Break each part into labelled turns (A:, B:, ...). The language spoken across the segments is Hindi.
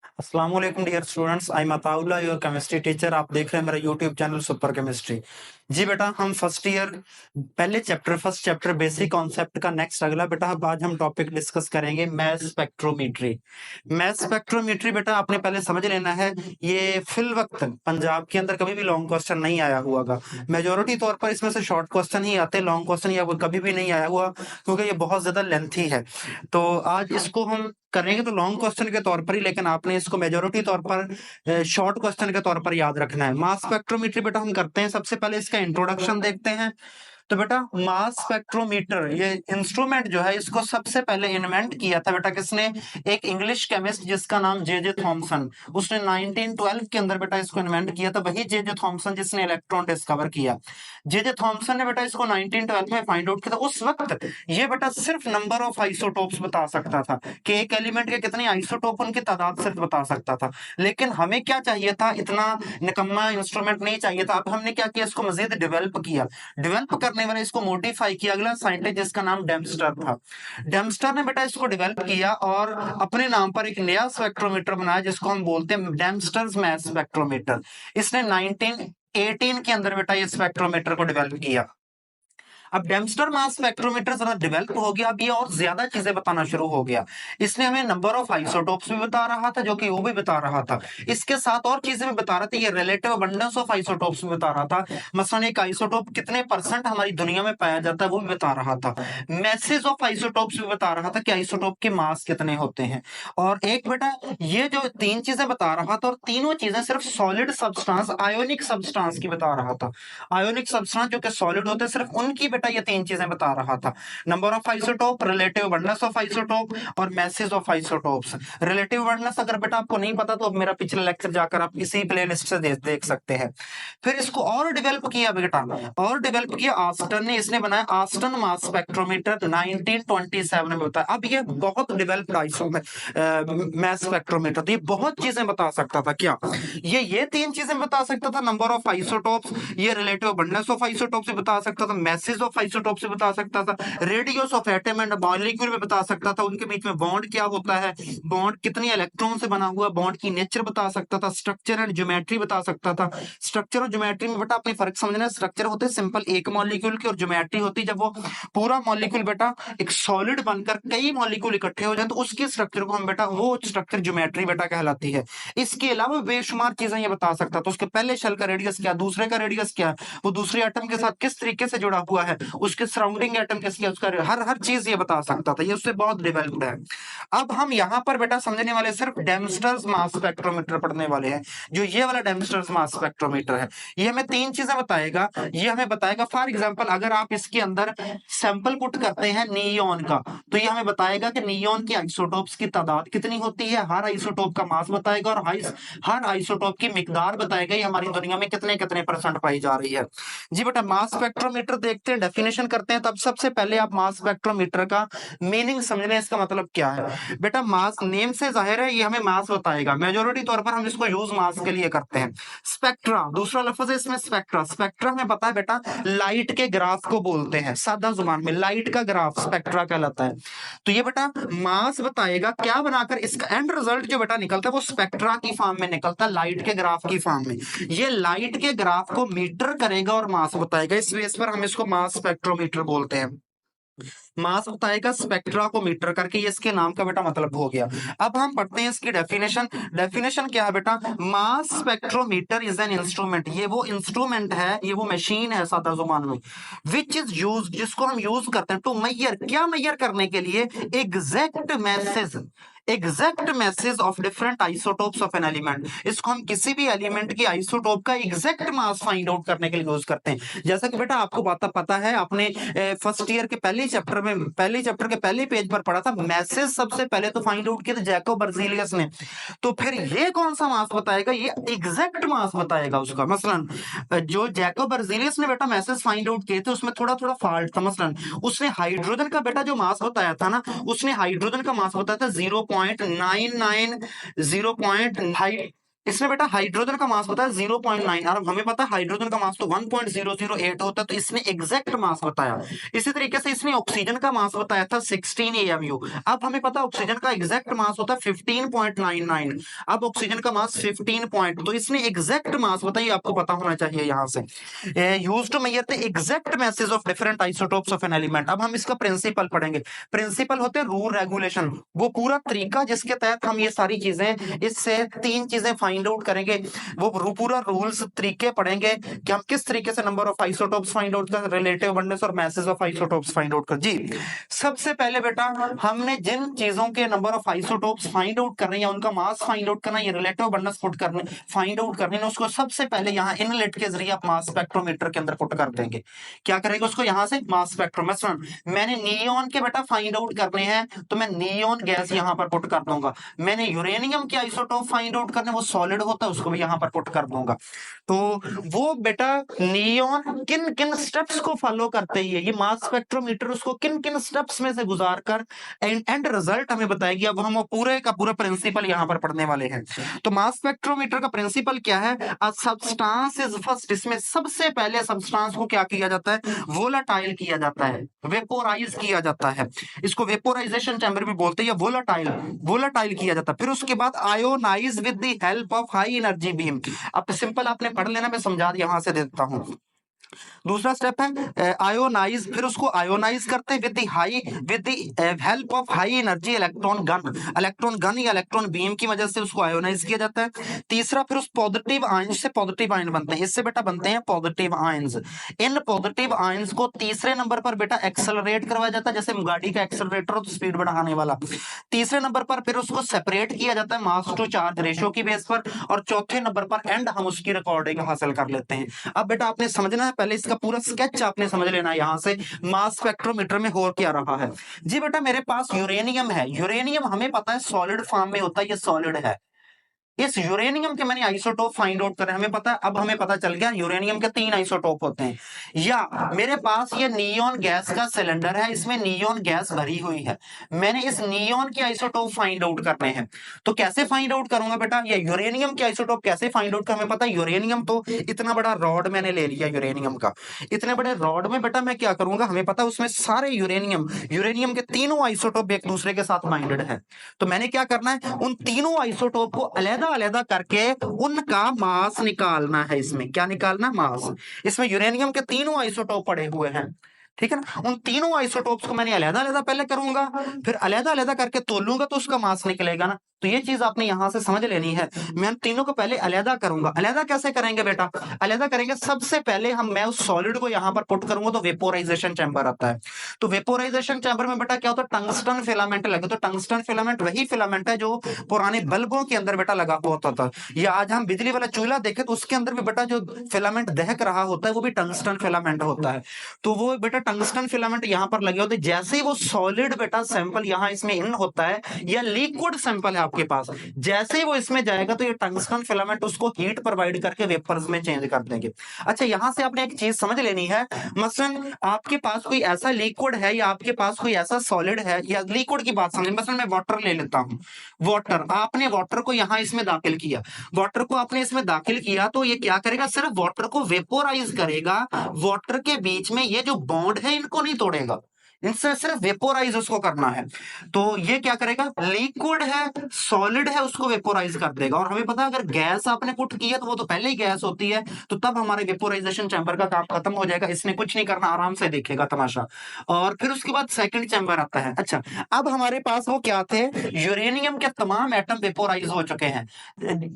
A: अस्सलाम वालेकुम dear students, I am Ataullah your chemistry teacher. आप देख रहे हैं मेरा यूट्यूब चैनल सुपर केमिस्ट्री। जी बेटा, हम first year first chapter basic concept का नेक्स्ट अगला बेटा अब आज हम टॉपिक डिस्कस करेंगे मैस स्पेक्ट्रोमीट्री। मैस स्पेक्ट्रोमीट्री बेटा आपने पहले समझ लेना है, ये फिल वक्त पंजाब के अंदर कभी भी लॉन्ग क्वेश्चन नहीं आया हुआ। मेजोरिटी तौर पर इसमें से शॉर्ट क्वेश्चन ही आते, लॉन्ग क्वेश्चन या कभी भी नहीं आया हुआ, क्योंकि ये बहुत ज्यादा लेंथी है। तो आज इसको हम करेंगे तो लॉन्ग क्वेश्चन के तौर पर ही, लेकिन आपने इसको मेजोरिटी तौर पर शॉर्ट क्वेश्चन के तौर पर याद रखना है। मास स्पेक्ट्रोमीट्री बेटा हम करते हैं, सबसे पहले इसका इंट्रोडक्शन देखते हैं। तो बेटा मास स्पेक्ट्रोमीटर ये इंस्ट्रूमेंट जो है इसको सबसे पहले इन्वेंट किया था बेटा किसने? एक इंग्लिश केमिस्ट जिसका नाम जे थॉमसन। उसने 1912 के अंदर बेटा इसको इन्वेंट किया था, वही जे थॉमसन जिसने इलेक्ट्रॉन डिस्कवर किया। जे थॉमसन ने बेटा इसको 1912 में फाइंड आउट किया था। उस वक्त ये बेटा सिर्फ नंबर ऑफ आइसोटोप्स बता सकता था कि एक एलिमेंट के कितने आइसोटोप, उनकी तादाद सिर्फ बता सकता था। लेकिन हमें क्या चाहिए था? इतना निकम्मा इंस्ट्रूमेंट नहीं चाहिए था। अब हमने क्या किया? इसको मजीद डेवलप किया। डेवलप करने वाले इसको मॉडिफाई किया अगला साइंटिस्ट जिसका नाम डेम्स्टर था। डेम्स्टर ने बेटा इसको डेवलप किया और अपने नाम पर एक नया स्पेक्ट्रोमीटर बनाया जिसको हम बोलते हैं डेम्स्टर्स मैस स्पेक्ट्रोमीटर। इसने 1918 के अंदर बेटा ये स्पेक्ट्रोमीटर को डेवलप किया। अब डेम्स्टर मास स्पेक्ट्रोमीटर जरा डेवलप हो गया, अब ये और ज्यादा चीजें बताना शुरू हो गया। इसने हमें नंबर ऑफ आइसोटोप्स भी बता रहा था, जो कि वो भी बता रहा था। इसके साथ और चीजें भी बता रहा था, ये रिलेटिव अबंडेंस ऑफ आइसोटोप्स भी बता रहा था। मसलन एक आइसोटोप कितने परसेंट हमारी दुनिया में पाया जाता है वो भी बता रहा था। मैसेज ऑफ आइसोटोप्स भी बता रहा था कि आइसोटोप के मास कितने होते हैं। और एक बेटा ये जो तीन चीजें बता रहा था, और तीनों चीजें सिर्फ सॉलिड सब्सटेंस आयोनिक सब्सटेंस की बता रहा था। आयोनिक सब्सटेंस जो कि सॉलिड होते हैं, सिर्फ उनकी बेटा ये तीन चीजें बता रहा था। Number of isotope, relative abundance of isotope और masses of isotopes. Relative abundance अगर बेटा आपको नहीं पता तो अब मेरा पिछला लेक्चर जाकर आप इसी प्लेलिस्ट से देख सकते हैं। फिर इसको और डेवलप किया बेटा, और डेवलप किया ऑस्टन ने। इसने बनाया ऑस्टन मास स्पेक्ट्रोमीटर 1927 में बताया। अब ये बहुत डेवलप्ड मैस स्पेक्ट्रोमीटर, तो ये बहुत चीजें बता सकता था। क्या ये तीन चीजें बता सकता था? नंबर ऑफ आइसोटोप्स, ये रिलेटिव अबंडेंस ऑफ आइसोटोप से बता सकता था, मैसेज ऑफ आइसोटोप से बता सकता था, radius of atom and molecule में बता सकता था, उनके बीच में बॉन्ड क्या होता है, बॉन्ड कितने इलेक्ट्रॉन से बना हुआ, बॉन्ड की नेचर बता सकता था, स्ट्रक्चर एंड ज्योमेट्री बता सकता था। स्ट्रक्चर और ज्योमेट्री में बेटा अपने फर्क समझना है। स्ट्रक्चर होते सिंपल एक मॉलिक्यूल की, और ज्योमेट्री होती जब वो पूरा मॉलिक्यूल बेटा एक सॉलिड बनकर कई मॉलिक्यूल इकट्ठे हो जाए तो उसके स्ट्रक्चर को हम बेटा, वो स्ट्रक्चर ज्योमेट्री बेटा कहलाती है। इसके अलावा बेशुमार चीजें ये बता सकता था। उसके पहले शेल का रेडियस क्या, दूसरे का रेडियस क्या, वो दूसरे एटम के साथ किस तरीके से जुड़ा हुआ है, उसके सराउंडिंग एटम किसके, उसका हर चीज ये बता सकता था। ये उससे बहुत डेवलप्ड है। अब हम यहाँ पर बेटा समझने वाले सिर्फ डेम्स्टर्स मास स्पेक्ट्रोमीटर पढ़ने वाले हैं। जो ये वाला डेम्स्टर्स मास स्पेक्ट्रोमीटर है, ये हमें तीन चीजें बताएगा। ये हमें बताएगा फॉर एग्जांपल अगर आप इसके अंदर सैंपल पुट करते हैं नियोन का, तो ये हमें बताएगा कि नियोन की आइसोटोप्स की तादाद कितनी होती है, हर आइसोटोप का मास बताएगा, और हर आइसोटोप की मिकदार बताएगा ये हमारी दुनिया में कितने कितने परसेंट पाई जा रही है। जी बेटा मास स्पेक्ट्रोमीटर देखते हैं, डेफिनेशन करते हैं। तब सबसे पहले आप मास स्पेक्ट्रोमीटर का मीनिंग समझ लें, इसका मतलब क्या है। बेटा मास नेम से जाहिर है ये हमें मास बताएगा। मेजोरिटी तौर पर हम इसको यूज मास के लिए करते हैं। स्पेक्ट्रा दूसरा लफ्ज है इसमें, स्पेक्ट्रा। स्पेक्ट्रा हमें पता है बेटा लाइट के ग्राफ को बोलते हैं, सादा जुबान में लाइट का ग्राफ स्पेक्ट्रा कहलाता है। तो ये बेटा मास बताएगा क्या बनाकर, इसका एंड रिजल्ट जो बेटा निकलता है वो स्पेक्ट्रा की फॉर्म में निकलता है, लाइट के ग्राफ की फॉर्म में। ये लाइट के ग्राफ को मीटर करेगा और मास बताएगा। इस बेस पर हम इसको मास स्पेक्ट्रोमीटर बोलते हैं। मास बताएगा स्पेक्ट्रा को मीटर करके, ये इसके नाम का बेटा मतलब हो गया। अब हम पढ़ते हैं इसकी डेफिनेशन। डेफिनेशन क्या है बेटा? मास स्पेक्ट्रोमीटर इज एन इंस्ट्रूमेंट, ये वो इंस्ट्रूमेंट है, ये वो मशीन है सादा जुबान में, विच इज यूज, जिसको हम यूज करते हैं टू मैयर, क्या मैयर करने के लिए? Exact message of different isotopes of an element. इसको हम किसी भी एलिमेंट की आइसोटोप का एग्जैक्ट मास फाइंड आउट करने के लिए यूज करते हैं। जैसा कि बेटा आपको पता है, आपने फर्स्ट ईयर के पहले चैप्टर के पहले पेज पर पढ़ा था, मैसेज सबसे पहले तो फाइंड आउट किया था जैकोब बर्जीलियस ने। तो फिर ये कौन सा मास बताएगा? ये एग्जैक्ट मास बताएगा उसका। मसलन जो जैकोब बर्जीलियस ने बेटा मैसेज फाइंड आउट किए थे उसमें थोड़ा थोड़ा फॉल्ट था। मसलन उसने हाइड्रोजन का बेटा जो मास बताया था ना, उसने हाइड्रोजन का मास बताया था 0.99 इसमें बेटा हाइड्रोजन का मास बताया 0.9 और हमें पता है हाइड्रोजन का मास तो 1.008 होता है, तो इसने एग्जैक्ट मास बताया। इसी तरीके से इसने ऑक्सीजन का मास बताया था 16 AMU। अब हमें पता है ऑक्सीजन का एग्जैक्ट मास होता है 15.99। अब ऑक्सीजन का मास 15 पॉइंट, तो इसने एग्जैक्ट मास बताइए, आपको पता होना चाहिए यहाँ से। Used to measure the exact masses of different isotopes of an element. अब हम इसका प्रिंसिपल पढ़ेंगे। प्रिंसिपल होते हैं रूल रेगुलेशन, वो पूरा तरीका जिसके तहत हम ये सारी चीजें, इससे तीन चीजें फाइंड आउट करेंगे। वो पूरा रूल्स तरीके पढ़ेंगे कि हम किस तरीके से number of isotopes find out कर, रिलेटिव अबंडेंस और masses of isotopes find out कर। जी सबसे पहले बेटा हमने जिन चीजों के number of isotopes find out करने या उनका मास फाइंड आउट करना, ये रिलेटिव अबंडेंस पुट करने फाइंड आउट करने, उसको सबसे पहले यहाँ इनलेट के जरिए आप मास स्पेक्ट्रोमीटर के अंदर पुट कर देंगे। क्या करेंगे उसको यहाँ से मास स्पेक्ट्रोमीटर। मैंने नियॉन के बेटा फाइंड आउट करने हैं तो मैं नियॉन गैस यहाँ पर पुट कर दूंगा। मैंने यूरेनियम के आइसोटोप फाइंड आउट करने, वो सॉलिड होता है, उसको भी यहाँ पर पुट कर दूंगा। तो वो बेटा नियॉन किन किन स्टेप्स को फॉलो करते हैं, ये मास स्पेक्ट्रोमीटर उसको किन किन स्टेप्स में से गुजार कर एंड रिजल्ट हमें बताएगी। अब हम पूरे का पूरा प्रिंसिपल यहाँ पर पढ़ने वाले हैं। तो मास स्पेक्ट्रोमीटर का प्रिंसिपल क्या है? सब्सटेंस इज फर्स्ट, इसमें सबसे पहले सब्सटेंस को क्या किया जाता है? वोलाटाइल किया जाता है, वेपोराइज किया जाता है। इसको वेपोराइजेशन चैम्बर भी बोलते हैं, या वोलाटाइल किया जाता है। फिर उसके बाद ionize with the help of high energy beam. अब सिंपल आपने पढ़ लेना, मैं समझा यहां से देता हूं। दूसरा स्टेप है आयोनाइज, फिर उसको आयोनाइज करते हैं with the help of high energy electron gun या इलेक्ट्रॉन बीम की वजह से उसको आयोनाइज किया जाता है। तीसरा फिर उस पॉजिटिव आयन से पॉजिटिव आयन बनते हैं, इससे बेटा बनते हैं positive ions. In positive ions को तीसरे नंबर पर बेटा एक्सेलरेट करवाया जाता है, जैसे गाड़ी का एक्सेलरेटर हो तो स्पीड बढ़ाने वाला। तीसरे नंबर पर फिर उसको सेपरेट किया जाता है मास टू चार्ज रेशियो की बेस पर, और चौथे नंबर पर एंड हम उसकी रिकॉर्डिंग हासिल कर लेते हैं। अब बेटा आपने समझना है, पहले इसका पूरा स्केच आपने समझ लेना है यहाँ से मास स्पेक्ट्रोमीटर में हो क्या रहा है। जी बेटा मेरे पास यूरेनियम है, यूरेनियम हमें पता है सॉलिड फॉर्म में होता है, ये सॉलिड है। इस यूरेनियम के मैंने आइसोटोप फाइंड आउट करे, हमें पता है, अब हमें पता चल गया यूरेनियम के 3 आइसोटोप होते हैं। या मेरे पास ये नियॉन गैस का सिलेंडर है, इसमें नियॉन गैस भरी हुई है, मैंने इस नियॉन के आइसोटोप फाइंड आउट करने हैं। तो कैसे फाइंड आउट करूंगा बेटा? ये यूरेनियम के आइसोटोप कैसे फाइंड आउट कर, हमें पता है यूरेनियम तो इतना बड़ा रॉड मैंने ले लिया यूरेनियम का। इतने बड़े रॉड में बेटा मैं क्या करूंगा, हमें पता है उसमें सारे यूरेनियम के तीनों आइसोटोप एक दूसरे के साथ बाइंडेड है। तो मैंने क्या करना है, उन तीनों आइसोटोप को अलग-अलग करके उनका मास निकालना है। इसमें क्या निकालना? मास। इसमें यूरेनियम के तीनों आइसोटोप पड़े हुए हैं, ठीक है ना। उन तीनों आइसोटोप्स को मैंने अलग-अलग पहले करूंगा, फिर अलग-अलग करके तोलूंगा तो उसका मास निकलेगा ना। तो ये चीज आपने यहां से समझ लेनी है। मैं तीनों को पहले अलग करूंगा। अलग कैसे करेंगे बेटा? अलग करेंगे, सबसे पहले मैं उस सॉलिड को यहां पर पुट करूंगा तो वेपोराइजेशन चैम्बर आता है। तो वेपोराइजेशन चैम्बर में बेटा क्या होता है? टंगस्टन फिलामेंट लगे। तो टंगस्टन फिलामेंट वही फिलामेंट है जो पुराने बल्बों के अंदर बेटा लगा हुआ होता था, या आज हम बिजली वाला चूल्हा देखें तो उसके अंदर भी बेटा जो फिलामेंट दहक रहा होता है वो भी टंगस्टन फिलामेंट होता है। तो वो बेटा टंगस्टन फिलामेंट यहाँ पर लगे होते हैं। जैसे ही वो सॉलिड बेटा सैंपल यहाँ इसमें इन होता है, या लिक्विड सैंपल है आपके पास, जैसे ही वो इसमें जाएगा तो ये टंगस्टन फिलामेंट उसको हीट प्रोवाइड करके वेपर्स में चेंज कर देंगे। अच्छा यहां से आपने एक चीज समझ लेनी है, मसलन आपके पास कोई ऐसा लिक्विड है या आपके पास कोई ऐसा सॉलिड है, या लिक्विड की बात समझ, मसलन मैं वाटर ले लेता हूं। वाटर, आपने वाटर को यहां इसमें दाखिल किया, वाटर को आपने इसमें दाखिल किया तो ये क्या करेगा? सिर्फ वाटर को वेपोराइज करेगा, वाटर के बीच में ये जो बॉन्ड है इनको नहीं तोड़ेगा, इनसे सिर्फ वेपोराइज उसको करना है। तो ये क्या करेगा? लिक्विड है, सॉलिड है, उसको वेपोराइज कर देगा। और हमें पता है अगर गैस आपने पुट की है तो वो तो पहले ही गैस होती है, तो तब हमारे वेपोराइजेशन चैम्बर का काम खत्म हो जाएगा। इसने कुछ नहीं करना, आराम से देखेगा तमाशा। और फिर उसके बाद सेकंड चैम्बर आता है। अच्छा अब हमारे पास वो क्या थे? यूरेनियम के तमाम एटम वेपोराइज हो चुके हैं,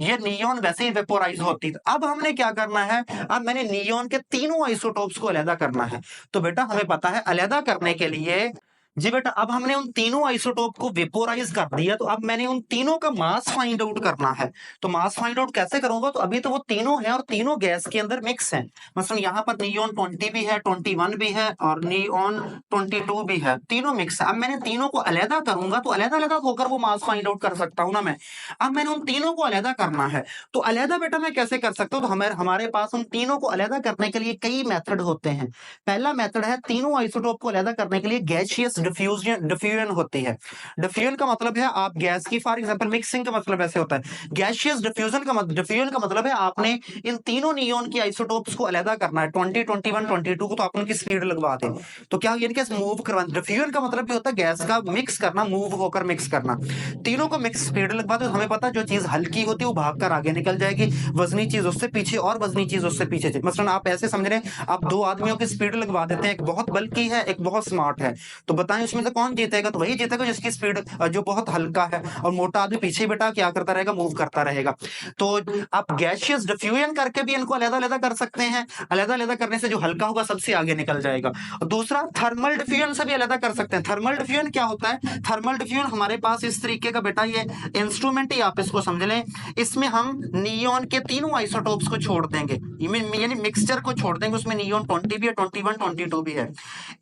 A: ये नियॉन वैसे ही वेपोराइज होती है। अब हमने क्या करना है? अब मैंने नियॉन के तीनों आइसोटोप्स को अलग करना है। तो बेटा हमें पता है अलग करने के लिए, जी बेटा अब हमने उन तीनों आइसोटोप को वेपोराइज कर दिया, तो अब मैंने उन तीनों का मास फाइंड आउट करना है। तो मास फाइंड आउट कैसे करूंगा? तो अभी तो वो तीनों हैं और तीनों गैस के अंदर मिक्स हैं। मसलन यहाँ पर नियॉन 20 भी है, 21 भी है और नियॉन 22 भी है, तीनों मिक्स है। अब मैंने तीनों को अलग करूंगा तो अलग होकर वो मास फाइंड आउट कर सकता हूं ना मैं। अब मैंने उन तीनों को अलग करना है, तो अलग बेटा मैं कैसे कर सकता हूँ? तो हमारे पास उन तीनों को अलग करने के लिए कई मेथड होते हैं। पहला मेथड है तीनों आइसोटोप को अलग करने के लिए गैसियस डिफ्यूजन डिफ्यूजन होती है। डिफ्यूजन का मतलब है आप गैस की, फॉर एग्जांपल मिक्सिंग का मतलब ऐसे होता है। गैसियस डिफ्यूजन का डिफ्यूजन का मतलब है आपने इन तीनों नियॉन की आइसोटोप्स को अलग करना है, 20, 21, 22 को, तो आप उनकी स्पीड लगवा दें। तो क्या यानी कि मूव करवा, डिफ्यूजन का मतलब भी होता है गैस का मिक्स करना, मूव होकर मिक्स करना। तीनों को मिक्स स्पीड लगवा दो, हमें पता है जो चीज हल्की होती है वो भागकर आगे निकल जाएगी, वजनी चीज उससे पीछे और वजनी चीज उससे पीछे। मसलन आप ऐसे समझ रहे हैं, आप दो आदमियों की स्पीड लगवा देते हैं, एक बहुत बल्कि है एक बहुत स्मार्ट है, तो बताएं उसमें से कौन जीतेगा? तो वही जीतेगा जिसकी स्पीड जो बहुत हल्का है, और मोटा आदमी पीछे बेटा क्या करता रहेगा? मूव करता रहेगा। तो आप गैसियस डिफ्यूजन करके भी इनको अलग अलग कर सकते हैं, अलग अलग करने से जो हल्का होगा सबसे आगे निकल जाएगा। और दूसरा थर्मल डिफ्यूजन से भी अलग कर सकते हैं। थर्मल डिफ्यूजन क्या होता है? थर्मल डिफ्यूजन हमारे पास इस तरीके का बेटा ये इंस्ट्रूमेंट ही आप इसको समझ लें, इसमें हम नियॉन के तीनों आइसोटोप्स को छोड़ देंगे, यानी मिक्सचर को छोड़ देंगे, उसमें नियॉन 20 भी है, 21, 22 भी है।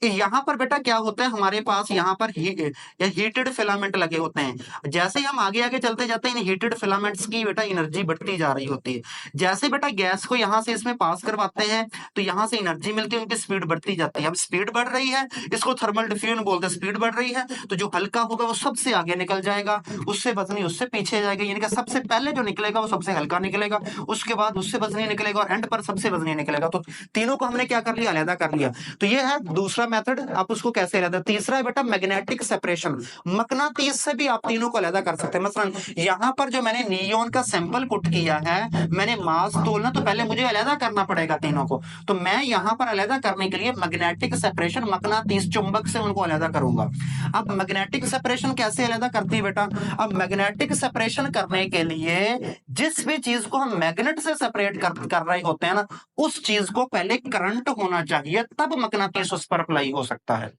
A: यहां पर बेटा क्या होता है हमारे पास, यहां पर हीटेड फिलामेंट लगे होते हैं। जैसे ही हम आगे आगे चलते जाते हैं इन हीटेड फिलामेंट्स की बेटा एनर्जी बढ़ती जा रही होती है। जैसे बेटा गैस को यहां से इसमें पास करवाते हैं तो यहां से एनर्जी मिलती है, उनकी स्पीड बढ़ती जाती है। अब स्पीड बढ़ रही है, इसको थर्मल डिफ्यूजन बोलते हैं। स्पीड बढ़ रही है तो जो हल्का होगा वो सबसे आगे निकल जाएगा, उससे वजनी उससे पीछे जाएगा, यानी कि सबसे पहले जो निकलेगा वो सबसे हल्का निकलेगा, उसके बाद उससे वजनी निकलेगा और एंड पर सबसे वजनी निकलेगा। तो तीनों को हमने क्या कर लिया? अलग कर लिया। तो ये है दूसरा मेथड, आप उसको कैसे अलग। तीसरा है बेटा मैग्नेटिक सेपरेशन, मकनातीस से भी आप तीनों को अलग कर सकते हैं। मसलन यहां पर जो मैंने नियॉन का सैंपल पुट किया है, मैंने मास तोलना तो पहले मुझे अलग करना पड़ेगा तीनों को, तो मैं यहां पर अलग करने के लिए मैग्नेटिक सेपरेशन, मकनातीस चुंबक से उनको अलग करूंगा। अब मैग्नेटिक सेपरेशन कैसे अलग करती है बेटा? अब मैग्नेटिक सेपरेशन करने के लिए जिस भी चीज को हम मैग्नेट से सेपरेट कर रहे होते हैं ना, उस चीज को पहले करंट होना चाहिए, तब मकनातीस उस पर अप्लाई हो सकता है।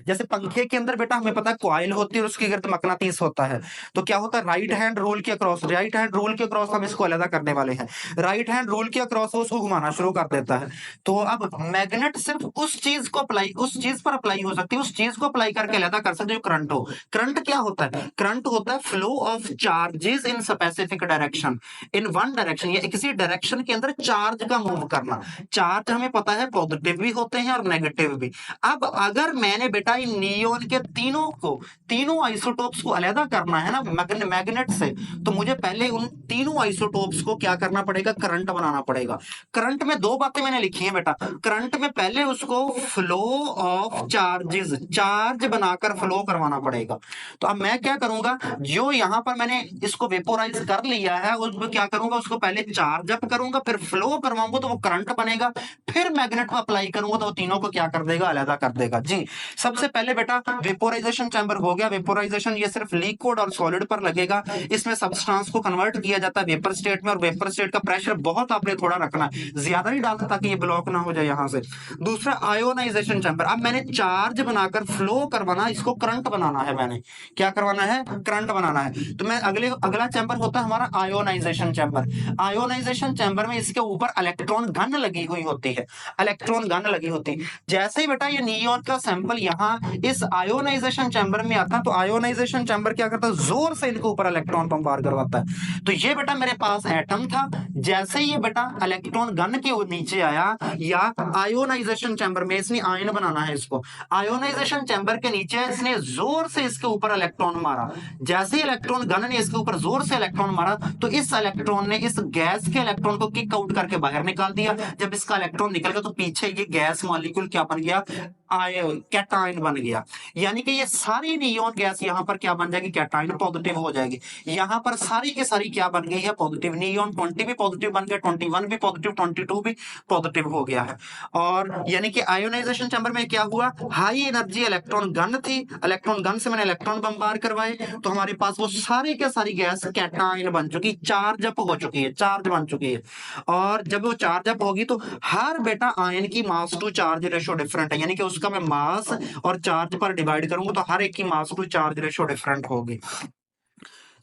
A: जैसे पंखे के अंदर बेटा हमें पता है कॉइल होती है और उसके गिर्द मकनातीस होता है। तो क्या होता है? राइट हैंड रूल के अक्रॉस, राइट हैंड रूल के अक्रॉस हम इसको अलग करने वाले हैं। राइट हैंड रूल के अक्रॉस उसको घुमाना शुरू कर देता है। तो अब मैग्नेट सिर्फ उस चीज को अप्लाई, उस चीज पर अप्लाई हो सकती है, उस चीज को अप्लाई करके अलग कर सकते जो करंट हो। करंट क्या होता है? करंट होता है flow of charges in specific direction, in one direction, या किसी डायरेक्शन के अंदर चार्ज का मूव करना। चार्ज हमें पता है पॉजिटिव भी होते हैं और नेगेटिव भी। अब अगर मैंने बेटा इन नियॉन के तीनों को, तीनों आइसोटोप्स को अलग करना है ना मैग्नेट से, तो मुझे पहले उन तीनों आइसोटोप्स को क्या करना पड़ेगा? करंट बनाना पड़ेगा। करंट में दो बातें मैंने लिखी हैं बेटा। करंट में पहले उसको फ्लो ऑफ चार्जेस, चार्ज बनाकर फ्लो करवाना पड़ेगा। तो अब मैं क्या करूंगा, जो यहां पर मैंने इसको वेपोराइज कर लिया है उसको क्या करूंगा, उसको पहले चार्ज अप करूंगा, फिर फ्लो करवाऊंगा तो वो करंट बनेगा, फिर मैग्नेट को अप्लाई करूंगा तो वो तीनों को क्या कर देगा? अलग कर देगा। जी, सबसे पहले बेटा वेपोराइजेशन चैम्बर हो गया। वेपोराइजेशन ये सिर्फ लिक्विड और सॉलिड पर लगेगा, इसमें सब्सटेंस को कन्वर्ट किया जाता है वेपर स्टेट में, और वेपर स्टेट का प्रेशर बहुत आपने थोड़ा रखना है, ज्यादा नहीं डालना ताकि ये ब्लॉक ना हो जाए यहां से। दूसरा आयोनाइजेशन चैम्बर, अब मैंने चार्ज बनाकर फ्लो करवाना, इसको करंट बनाना है, मैंने क्या करवाना है? करंट बनाना है। तो मैं अगला चैम्बर होता है हमारा आयोनाइजेशन चैम्बर। आयोनाइजेशन चैम्बर में इसके ऊपर इलेक्ट्रॉन गन लगी हुई होती है, इलेक्ट्रॉन गन लगी होती है। जैसे ही बेटा ये नियॉन का सैंपल यहाँ इस आयोनाइजेशन चैम्बर में आता है, तो आयोनाइजेशन चैम्बर क्या करता है? जोर से इनके ऊपर इलेक्ट्रॉन बमबार्ड करवाता है। तो ये बेटा मेरे पास एटम था, जैसे ही ये बेटा इलेक्ट्रॉन गन के नीचे आया, या आयोनाइजेशन चैम्बर में इसने आयन बनाना है इसको, आयोनाइजेशन चैम्बर के नीचे इसने जोर से इसके ऊपर इलेक्ट्रॉन मारा। जैसे ही इलेक्ट्रॉन गन ने इसके ऊपर जोर से इलेक्ट्रॉन मारा, तो इस इलेक्ट्रॉन ने इस गैस के इलेक्ट्रॉन को किक आउट करके बाहर निकाल दिया। जब इसका इलेक्ट्रॉन निकल गया तो पीछे ये गैस मॉलिक्यूल क्या बन गया? कैटायन बन गया। यानी कि ये सारी नियॉन गैस यहां पर क्या बन जाएगी? कैटायन, पॉजिटिव हो जाएगी। यहां पर सारी की सारी क्या बन गई है? पॉजिटिव। नियॉन 20 भी पॉजिटिव बन गया, 21 भी पॉजिटिव, 22 भी पॉजिटिव हो गया है। और यानी कि आयोनाइजेशन चैम्बर में क्या हुआ? हाई एनर्जी इलेक्ट्रॉन गन थी, इलेक्ट्रॉन गन से मैंने इलेक्ट्रॉन बमबार करवाए, तो हमारे पास वो सारी के सारी गैस कैटायन बन चुकी, चार्ज अप हो चुकी है, चार्ज बन चुकी है। और जब वो चार्ज अप होगी तो हर बेटा आयन की मास टू चार्ज रेशो डिफरेंट है, यानी कि उसका मैं मास और चार्ज पर डिवाइड करूंगा तो हर एक की मास टू चार्ज रेशो डिफरेंट होगी।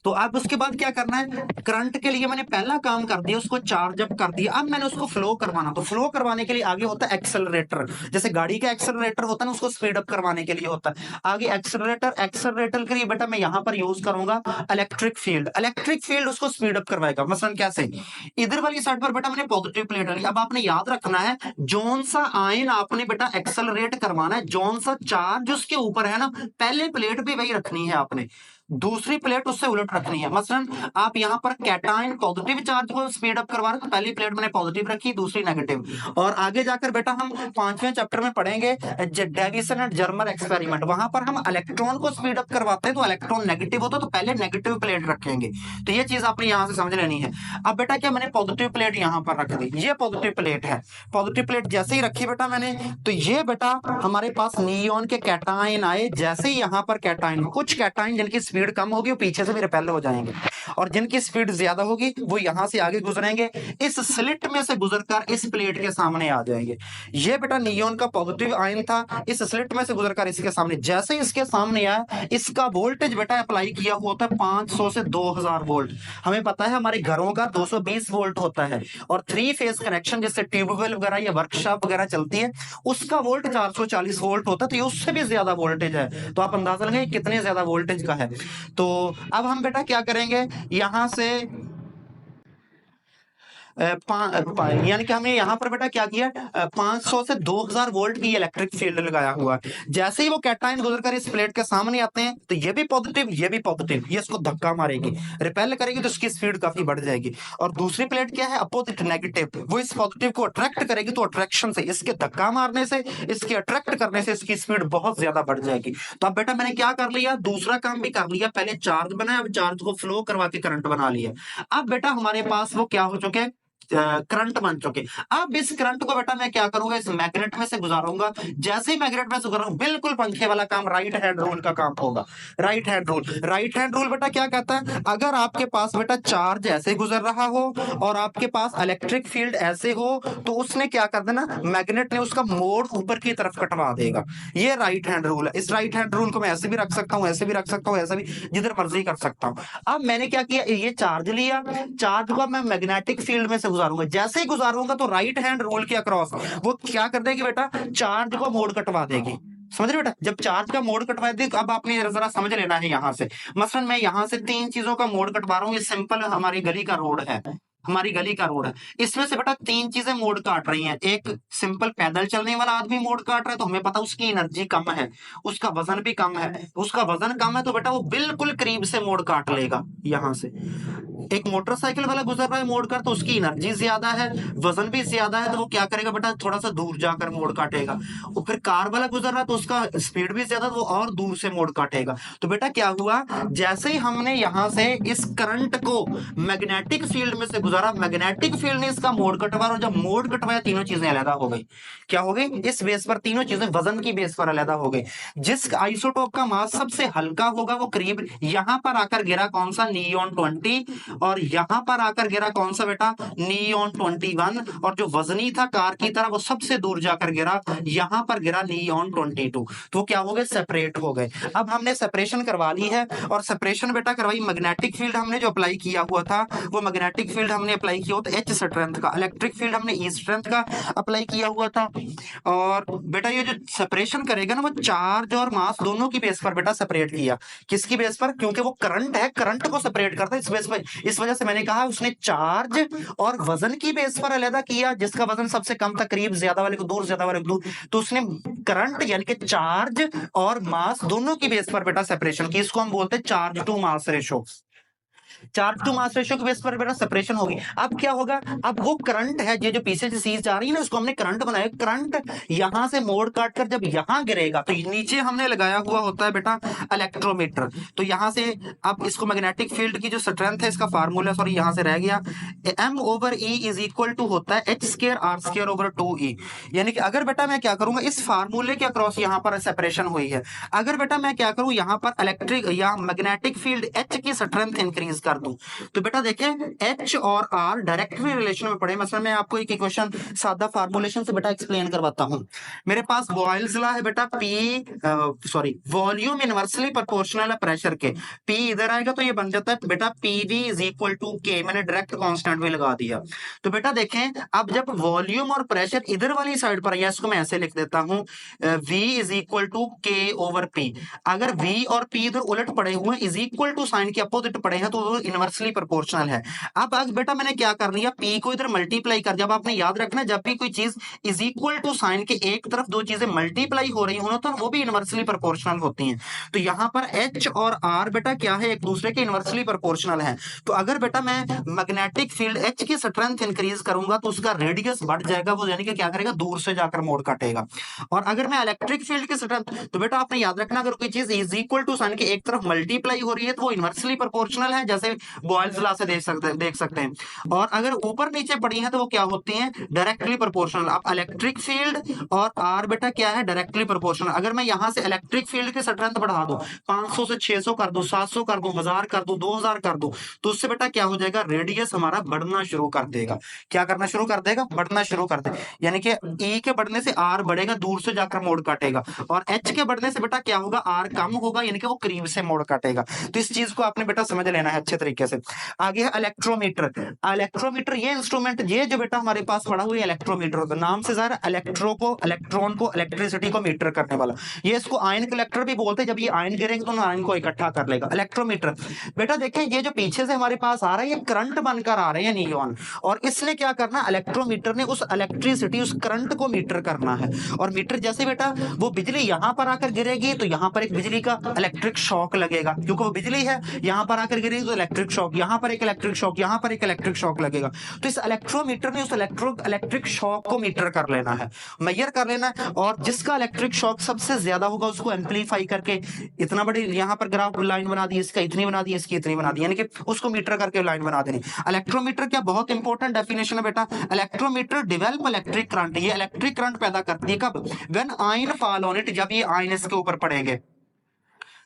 A: तो अब उसके बाद क्या करना है, करंट के लिए मैंने पहला काम कर दिया, उसको चार्ज अप कर दिया। अब मैंने उसको फ्लो करवाना, तो फ्लो करवाने के लिए आगे होता है एक्सेलरेटर, जैसे गाड़ी का एक्सेलरेटर होता है ना, उसको स्पीड अप करवाने के लिए होता है आगे एक्सेलरेटर। एक्सेलरेटर के लिए बेटा मैं यहां पर यूज करूंगा इलेक्ट्रिक फील्ड। इलेक्ट्रिक फील्ड उसको स्पीड अप करवाएगा। मसलन कैसे, इधर वाली साइड पर बेटा मैंने पॉजिटिव प्लेट रखी। अब आपने याद रखना है जोन सा आयन आपने बेटा एक्सेलरेट करवाना है, जोन सा चार्ज उसके ऊपर है ना, पहले प्लेट भी वही रखनी है आपने, दूसरी प्लेट उससे उलट रखनी है। मसलन आप यहां पर कैटायन पॉजिटिव चार्ज को स्पीड अप करवा रहे हैं, तो पहली प्लेट मैंने पॉजिटिव रखी, दूसरी नेगेटिव। और आगे जाकर बेटा हम 5वें चैप्टर में पढ़ेंगे डेविसन एंड जर्मर एक्सपेरिमेंट, वहां पर हम इलेक्ट्रॉन को स्पीड अप करवाते हैं, तो इलेक्ट्रॉन नेगेटिव होता है तो पहले नेगेटिव प्लेट रखेंगे। तो ये चीज आपने यहां से समझ लेनी है। अब बेटा क्या मैंने पॉजिटिव प्लेट यहां पर रख दी, ये पॉजिटिव प्लेट है। पॉजिटिव प्लेट जैसे ही रखी बेटा मैंने, तो ये बेटा हमारे पास नियॉन के कैटायन आए। जैसे ही यहां पर कैटायन, कुछ कैटायन जिनकी स्पीड कम होगी वो पीछे से भी रिपेल हो जाएंगे, और जिनकी स्पीड ज्यादा होगी वो यहां से आगे गुजरेंगे, इस स्लिट में से गुजरकर इस प्लेट के सामने आ जाएंगे। ये बेटा नियॉन का पॉजिटिव आयन था, इस स्लिट में से गुजरकर इसके सामने, जैसे इसके सामने आया, इसका वोल्टेज बेटा अप्लाई किया हुआ होता है 500 से 2000 वोल्ट। हमें पता है हमारे घरों का 220 वोल्ट होता है, और 3 फेज कनेक्शन जैसे ट्यूबवेल वगैरह या वर्कशॉप वगैरह चलती है, उसका वोल्ट 440 वोल्ट होता है, तो ये उससे भी ज्यादा वोल्टेज है। तो आप अंदाजा लगाइए कितने ज्यादा वोल्टेज का है। तो अब हम बेटा क्या करेंगे, यहां से यानी कि हमने यहां पर बेटा क्या किया, 500 से 2000 वोल्ट की इलेक्ट्रिक फील्ड लगाया हुआ है। जैसे ही वो कैटायन गुजरकर इस प्लेट के सामने आते हैं, तो ये भी पॉजिटिव ये भी पॉजिटिव, ये इसको धक्का मारेगी, रिपेल करेगी, तो इसकी स्पीड काफी बढ़ जाएगी। और दूसरी प्लेट क्या है, अपोजिट नेगेटिव, वो इस पॉजिटिव को अट्रैक्ट करेगी, तो अट्रैक्शन से, इसके धक्का मारने से, इसके अट्रैक्ट करने से इसकी स्पीड बहुत ज्यादा बढ़ जाएगी। तो अब बेटा मैंने क्या कर लिया, दूसरा काम भी कर लिया, पहले चार्ज बनाया, अब चार्ज को फ्लो करवा के करंट बना लिया। अब बेटा हमारे पास वो क्या हो चुके हैं, करंट बन चुके। अब इस करंट को बेटा मैं क्या करूंगा, इस मैग्नेट में से गुजारूंगा। जैसे ही मैग्नेट में से गुजारूंगा, बिल्कुल पंखे वाला काम, राइट हैंड रूल का काम होगा। Right hand rule, right hand rule बेटा क्या कहता है, अगर आपके पास बेटा चार्ज ऐसे गुजर रहा हो और आपके पास इलेक्ट्रिक फील्ड ऐसे हो, तो उसने क्या कर देना, मैग्नेट ने उसका मोड़ ऊपर की तरफ कटवा देगा। ये राइट हैंड रूल है। इस राइट हैंड रूल को मैं ऐसे भी रख सकता हूं, ऐसे भी रख सकता हूं, ऐसे भी, जिधर मर्जी कर सकता हूं। अब मैंने क्या किया, ये चार्ज लिया, चार्ज को मैं मैग्नेटिक फील्ड में से गुजारूंगा। जैसे ही गुजारूंगा तो राइट हैंड रूल के अक्रॉस वो क्या कर देगी बेटा, चार्ज को मोड़ कटवा देगी। समझ रहे बेटा, जब चार्ज का मोड़ कटवा देगी, अब आपने जरा समझ लेना है यहां से। मसलन मैं यहां से 3 चीजों का मोड़ कटवा रहा हूं, ये सिंपल हमारी गली का रोड है, हमारी गली का रोड है, इसमें से बेटा 3 चीजें मोड़ काट रही हैं। एक सिंपल पैदल चलने वाला आदमी मोड़ काट रहा है, तो हमें पता उसकी एनर्जी कम है, उसका वजन भी कम है, उसका वजन कम है, तो बेटा वो बिल्कुल करीब से मोड़ काट लेगा यहां से। एक मोटरसाइकिल वाला गुजर रहा है मोड़ कर, तो उसकी एनर्जी ज्यादा है, वजन भी ज्यादा है, तो वो क्या करेगा बेटा, थोड़ा सा दूर जाकर मोड़ काटेगा। और फिर कार वाला गुजर रहा है, तो उसका स्पीड भी ज्यादा, तो वो और दूर से मोड़ काटेगा। तो बेटा क्या हुआ, जैसे ही हमने यहां से इस करंट को मैग्नेटिक फील्ड में से गुजारा, मैग्नेटिक फील्ड ने इसका मोड़ कटवाया, और जब मोड़ कटवाया तीनों चीजें अलग हो गई। क्या हो गई, इस बेस पर तीनों चीजें वजन की बेस पर अलग हो गई। जिस आइसोटोप का मास सबसे हल्का होगा वो करीब यहां पर आकर गिरा, कौन सा, नियॉन 20, और यहां पर आकर गिरा कौन सा बेटा, नियॉन 21, और जो वजनी था कार की तरह वो सबसे दूर जाकर गिरा, यहां पर गिरा नियॉन 22। तो क्या हो गए, सेपरेट हो गए। अब हमने सेपरेशन करवा ली है, और सेपरेशन बेटा करवाई, मैग्नेटिक फील्ड हमने जो अप्लाई किया हुआ था, वो मैग्नेटिक फील्ड हमने अप्लाई किया हुआ था H स्ट्रेंथ का, इलेक्ट्रिक फील्ड हमने E स्ट्रेंथ का अप्लाई किया हुआ था। और बेटा ये जो सेपरेशन करेगा ना, वो चार्ज और मास दोनों की बेस पर बेटा सेपरेट किया। किसकी बेस पर, क्योंकि वो करंट है, करंट को सेपरेट करता है इस बेस पर। इस वजह से मैंने कहा उसने चार्ज और वजन की बेस पर अलग किया, जिसका वजन सबसे कम था करीब, ज्यादा वाले को दूर, ज्यादा वाले को दूर, तो उसने करंट यानी कि चार्ज और मास दोनों की बेस पर बेटा सेपरेशन की। इसको हम बोलते हैं charge to mass ratio. Charge to mass ratio के बेस पर बेटा सेपरेशन होगी। अब क्या होगा, अब वो करंट है, ये जो पीछे से चीज जा रही है ना, उसको हमने करंट बनाया। करंट यहां से मोड़ काट कर जब यहां गिरेगा, तो नीचे हमने लगाया हुआ होता है बेटा इलेक्ट्रोमीटर। तो यहां से अब इसको मैग्नेटिक फील्ड की जो स्ट्रेंथ है, इसका फार्मूला सॉरी यहां से रह गया, M/E इज इक्वल टू होता है H² R² 2E। यानी कि अगर बेटा मैं क्या करूंगा, इस फार्मूले के अक्रॉस यहां पर सेपरेशन हुई है, अगर बेटा मैं क्या करूं, यहां पर इलेक्ट्रिक या मैग्नेटिक फील्ड H की स्ट्रेंथ इंक्रीज कर दूं। तो बेटा देखें H और R डायरेक्टली रिलेशन में पड़े। मतलब मैं आपको एक इक्वेशन सादा फार्मूलेशन से बेटा एक्सप्लेन करवाता हूं। मेरे पास बॉयल्स लॉ है बेटा, वॉल्यूम इनवर्सली प्रोपोर्शनल है प्रेशर के। P इधर आएगा तो ये बन जाता है बेटा PV is equal to K। मैंने डायरेक्ट कांस्टेंट भी लगा दिया। तो बेटा देखें अब जब वॉल्यूम और प्रेशर इधर वाली साइड पर है, इसको मैं ऐसे लिख देता हूं V is equal to K over P। अगर V और P इधर उलट पड़े हुए इज इक्वल टू साइन के अपोजिट पड़े हैं तो वो इनवर्सली प्रोपोर्शनल है। अब बेटा मैंने क्या कर लिया, P को इधर मल्टीप्लाई कर, जब आपने याद रखना जब भी कोई चीज इज इक्वल टू साइन के एक तरफ दो चीजें मल्टीप्लाई हो रही हो तो वो भी इनवर्सली प्रोपोर्शनल होती हैं। तो यहां पर H और R बेटा क्या है, एक दूसरे के इनवर्सली प्रोपोर्शनल है। तो अगर बेटा मैं मैग्नेटिक फील्ड H की स्ट्रेंथ इंक्रीज करूंगा तो उसका रेडियस बढ़ जाएगा, वो यानी कि क्या करेगा, दूर से जाकर मोड़ काटेगा। और अगर मैं इलेक्ट्रिक फील्ड की स्ट्रेंथ, तो बेटा आपने याद रखना अगर कोई चीज इज इक्वल टू साइन के एक तरफ मल्टीप्लाई हो रही है तो वो इनवर्सली प्रोपोर्शनल है, जैसे बॉयल्स लॉ से देख सकते हैं। और अगर ऊपर नीचे पड़ी है तो वो क्या होती है, डायरेक्टली प्रोपोर्शनल। अब इलेक्ट्रिक फील्ड और R बेटा क्या है, डायरेक्टली प्रोपोर्शनल। अगर मैं यहां से इलेक्ट्रिक फील्ड की स्ट्रेंथ बढ़ा दूं, 500 से 600 कर दूं, 700 कर दूं, 1000 कर दूं, 2000 कर दूं, तो उससे बेटा क्या हो जाएगा, रेडियस हमारा बढ़ना शुरू कर देगा। क्या करना शुरू कर देगा, बढ़ना शुरू कर देगा। यानी कि E के बढ़ने से R बढ़ेगा, दूर से जाकर मोड़ काटेगा। और H के बढ़ने से बेटा क्या होगा, R कम होगा, यानी कि वो करीब से मोड़ काटेगा। तो इस चीज को आपने बेटा समझ लेना है अच्छे तरीके से। आगे है इलेक्ट्रोमीटर। इलेक्ट्रोमीटर ये इंस्ट्रूमेंट, ये जो बेटा हमारे पास पड़ा हुआ है इलेक्ट्रोमीटर होता है, नाम से ज़रा इलेक्ट्रॉन को इलेक्ट्रिसिटी को मीटर करने वाला। ये इसको आयन कलेक्टर भी बोलते हैं, जब ये आयन गिरेंगे तो आयन को इकट्ठा कर लेगा। इलेक्ट्रोमीटर बेटा देखें ये जो पीछे से हमारे पास आ रहा है ये करंट बनकर आ रहे हैं नियॉन, और इसने क्या करना, इलेक्ट्रोमीटर ने उस इलेक्ट्रिसिटी उस करंट को मीटर करना है। और मीटर जैसे बेटा वो बिजली यहां पर आकर गिरेगी तो यहां पर एक बिजली का इलेक्ट्रिक शॉक लगेगा, क्योंकि वो बिजली है, यहां पर आकर गिरेगी तो इलेक्ट्रिक शॉक, यहां पर एक इलेक्ट्रिक शॉक, यहां पर एक इलेक्ट्रिक शॉक लगेगा। तो इस इलेक्ट्रोमीटर ने उस इलेक्ट्रिक शॉक को मीटर कर लेना है, मेजर कर लेना है। और जिसका इलेक्ट्रिक शॉक सबसे ज्यादा होगा उसको एम्पलीफाई करके इतना बड़ी यहां पर ग्राफ लाइन बना दी, इसका इतनी बना दी, इसकी इतनी बना दी, यानी कि उसको मीटर करके लाइन बना देनी। इलेक्ट्रोमीटर क्या बहुत इंपॉर्टेंट डेफिनेशन है बेटा, इलेक्ट्रोमीटर डेवलप इलेक्ट्रिक करंट। ये इलेक्ट्रिक करंट पैदा करती है कब, when ion fall on it, जब ये आयन इसके ऊपर पड़ेंगे।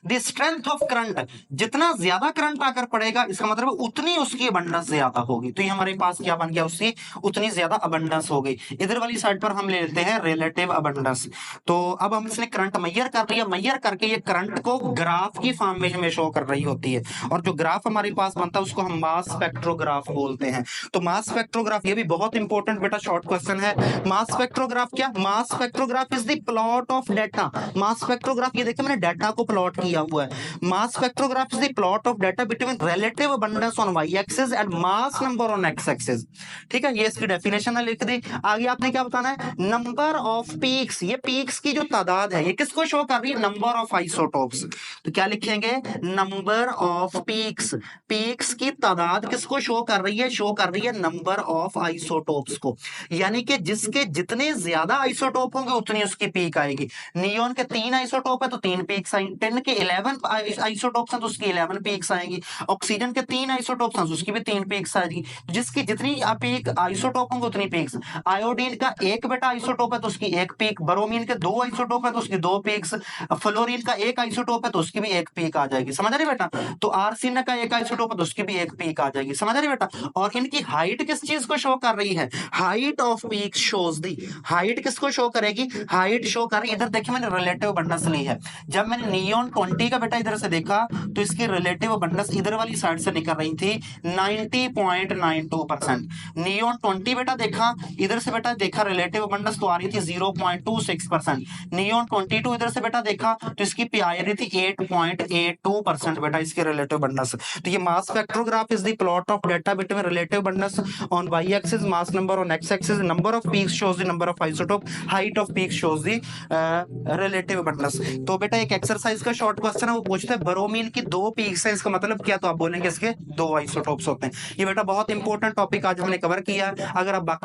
A: द स्ट्रेंथ ऑफ करंट, जितना ज्यादा करंट आकर पड़ेगा इसका मतलब उतनी उसकी अबंडेंस ज्यादा होगी। तो ये हमारे पास क्या बन गया, उसकी उतनी ज्यादा अबंडेंस हो गई। इधर वाली साइड पर हम ले लेते हैं रिलेटिव अबंडेंस। तो अब हम इसने करंट मेजर कर लिया, मेजर करके ये करंट को ग्राफ की फॉर्म में शो कर रही होती है। और जो ग्राफ हमारे पास बनता है उसको हम मास स्पेक्ट्रोग्राफ बोलते हैं। तो मास स्पेक्ट्रोग्राफ ये भी बहुत इंपॉर्टेंट बेटा शॉर्ट क्वेश्चन है। मास स्पेक्ट्रोग्राफ क्या, mass spectrograph is the plot of data. Mass spectrograph, ये देखिए मैंने डेटा को प्लॉट किया हुआ है। Mass spectrograph is the plot of data between relative abundance on Y axis and mass number on X axis. ठीक है, ये इसकी डेफिनेशन है, लिख दी। आगे आपने क्या बताना है, नंबर ऑफ पीक्स। ये पीक्स की जो तादाद है ये किसको शो कर रही है, नंबर ऑफ आइसोटोप्स। तो क्या लिखेंगे, नंबर ऑफ पीक्स। पीक्स की तादाद किसको शो कर रही है, शो कर रही है नंबर ऑफ आइसोटोप्स को। यानी कि जिसके जितने ज्यादा आइसोटोप होंगे उतनी उसकी पीक आएगी। नियोन के 3 आइसोटोप है तो 3 पीक्स आएंगी, टिन के 11 आइसोटोप्स हैं तो उसकी 11 पीक्स आएंगी, ऑक्सीजन के 3 आइसोटोप्स हैं तो उसकी भी 3 पीक्स आएगी। जिसकी जितनी पीक आइसोटोप होंगे उतनी पीक्स। आयोडीन का एक बेटा आइसोटोप है तो उसकी 1 पीक, ब्रोमीन के 2 आइसोटोप है तो उसकी 2 पीक्स, फ्लोरीन का 1 आइसोटोप है तो उसकी भी 1 पीक आ जाएगी। समझ रहे बेटा, तो आर्सेन का 1 आइसोटोप है तो उसकी भी 1 पीक आ जाएगी। समझ रहे बेटा, और इनकी हाइट किस चीज को शो कर रही है, height off peak shows the. Height किसको शो करेगी, हाइट शो कर रही है, इधर देखिए मैंने रिलेटिव अबंडेंस ली है। जब मैंने नियोन 20 का बेटा इधर से देखा तो इसकी रिलेटिव अबंडेंस इधर वाली साइड से निकल रही थी 90.92%। नियोन 20 बेटा देखा इधर से बेटा देखा रिलेटिव अबंडेंस तो आ रही थी 0.26%। नियोन 22 इधर से बेटा देखा तो इसकी पी आ रही थी 8.82% बेटा इसके रिलेटिव अबंडेंस। तो ये mass spectrograph is the plot of data between relative abundance on Y axis, mass number on X axis, number of peaks shows the number of isotope, height of peaks shows the relative abundance. तो बेटा एक एक्सरसाइज का शॉर्ट क्वेश्चन है, वो पूछता है ब्रोमीन की 2 पीक्स है, इसका मतलब क्या, तो आप बोलेंगे इसके 2 आइसोटोप्स होते हैं। ये बेटा बहुत इंपॉर्टेंट टॉपिक आज हमने कवर किया है। अगर आप बाकी